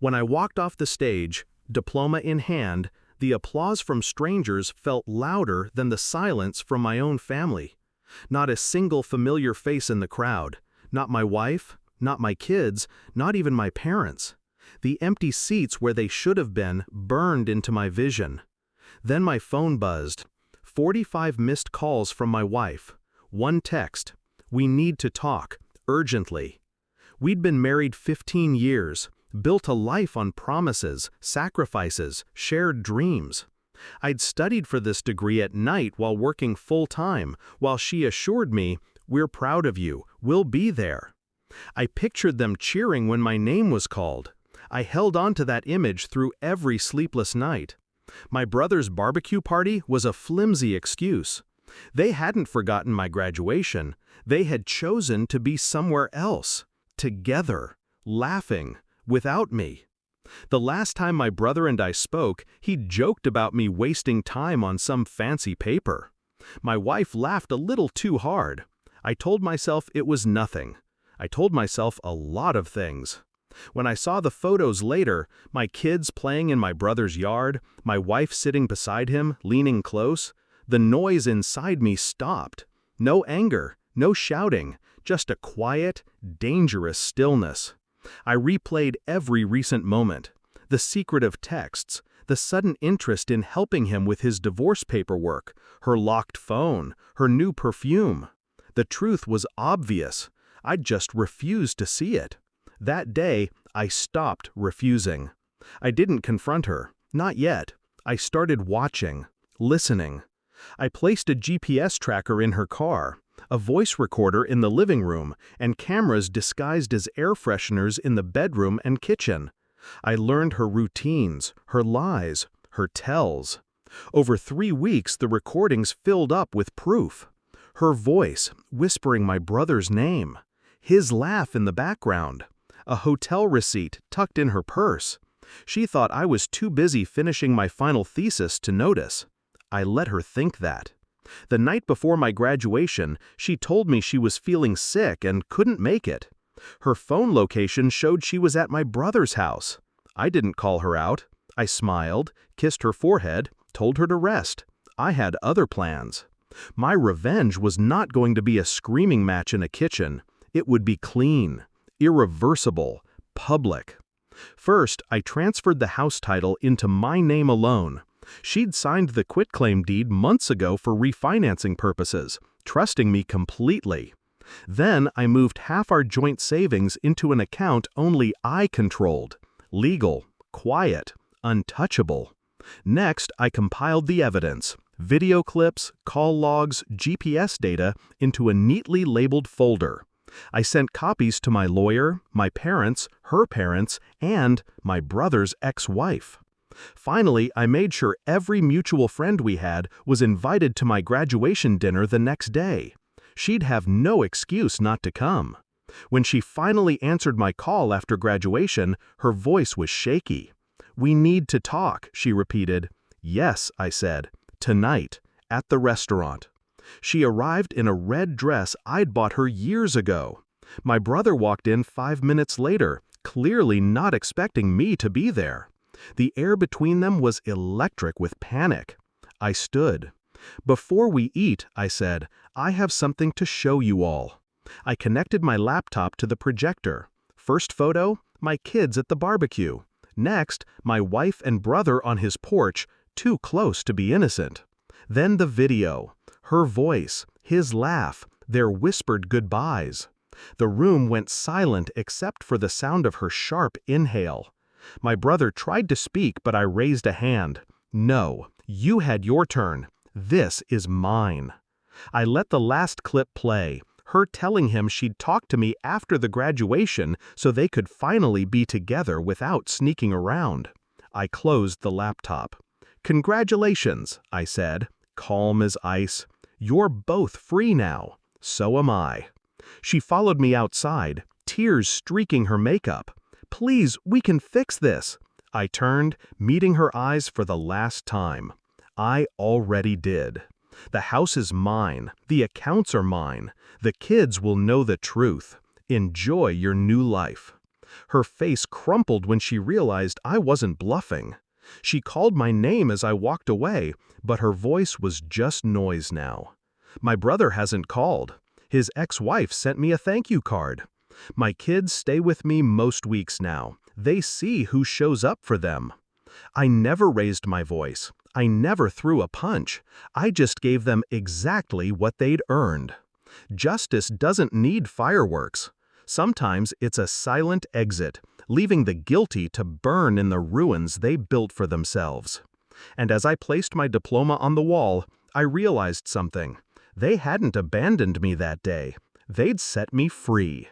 When I walked off the stage, diploma in hand, the applause from strangers felt louder than the silence from my own family. Not a single familiar face in the crowd. Not my wife, not my kids, not even my parents. The empty seats where they should have been burned into my vision. Then my phone buzzed. 45 missed calls from my wife. One text. "We need to talk, urgently." We'd been married 15 years, built a life on promises, sacrifices, shared dreams. I'd studied for this degree at night while working full-time, while she assured me, "We're proud of you, we'll be there." I pictured them cheering when my name was called. I held on to that image through every sleepless night. My brother's barbecue party was a flimsy excuse. They hadn't forgotten my graduation. They had chosen to be somewhere else, together, laughing, without me. The last time my brother and I spoke, he joked about me wasting time on some fancy paper. My wife laughed a little too hard. I told myself it was nothing. I told myself a lot of things. When I saw the photos later, my kids playing in my brother's yard, my wife sitting beside him, leaning close, the noise inside me stopped. No anger, no shouting, just a quiet, dangerous stillness. I replayed every recent moment, the secretive texts, the sudden interest in helping him with his divorce paperwork, her locked phone, her new perfume. The truth was obvious. I'd just refused to see it. That day, I stopped refusing. I didn't confront her, not yet. I started watching, listening. I placed a GPS tracker in her car, a voice recorder in the living room, and cameras disguised as air fresheners in the bedroom and kitchen. I learned her routines, her lies, her tells. Over 3 weeks, the recordings filled up with proof. Her voice, whispering my brother's name. His laugh in the background. A hotel receipt tucked in her purse. She thought I was too busy finishing my final thesis to notice. I let her think that. The night before my graduation, she told me she was feeling sick and couldn't make it. Her phone location showed she was at my brother's house. I didn't call her out. I smiled, kissed her forehead, told her to rest. I had other plans. My revenge was not going to be a screaming match in a kitchen. It would be clean, irreversible, public. First, I transferred the house title into my name alone. She'd signed the quitclaim deed months ago for refinancing purposes, trusting me completely. Then I moved half our joint savings into an account only I controlled. Legal, quiet, untouchable. Next, I compiled the evidence, video clips, call logs, GPS data, into a neatly labeled folder. I sent copies to my lawyer, my parents, her parents, and my brother's ex-wife. Finally, I made sure every mutual friend we had was invited to my graduation dinner the next day. She'd have no excuse not to come. When she finally answered my call after graduation, her voice was shaky. "We need to talk," she repeated. "Yes," I said. "Tonight, at the restaurant." She arrived in a red dress I'd bought her years ago. My brother walked in 5 minutes later, clearly not expecting me to be there. The air between them was electric with panic. I stood. "Before we eat," I said, "I have something to show you all." I connected my laptop to the projector. First photo, my kids at the barbecue. Next, my wife and brother on his porch, too close to be innocent. Then the video. Her voice, his laugh, their whispered goodbyes. The room went silent except for the sound of her sharp inhale. My brother tried to speak, but I raised a hand. "No, you had your turn. This is mine." I let the last clip play, her telling him she'd talk to me after the graduation so they could finally be together without sneaking around. I closed the laptop. "Congratulations," I said, calm as ice. "You're both free now. So am I." She followed me outside, tears streaking her makeup. "Please, we can fix this." I turned, meeting her eyes for the last time. I already did. The house is mine. The accounts are mine. The kids will know the truth. Enjoy your new life. Her face crumpled when she realized I wasn't bluffing. She called my name as I walked away, but her voice was just noise now. My brother hasn't called. His ex-wife sent me a thank you card. My kids stay with me most weeks now. They see who shows up for them. I never raised my voice. I never threw a punch. I just gave them exactly what they'd earned. Justice doesn't need fireworks. Sometimes it's a silent exit, leaving the guilty to burn in the ruins they built for themselves. And as I placed my diploma on the wall, I realized something. They hadn't abandoned me that day. They'd set me free.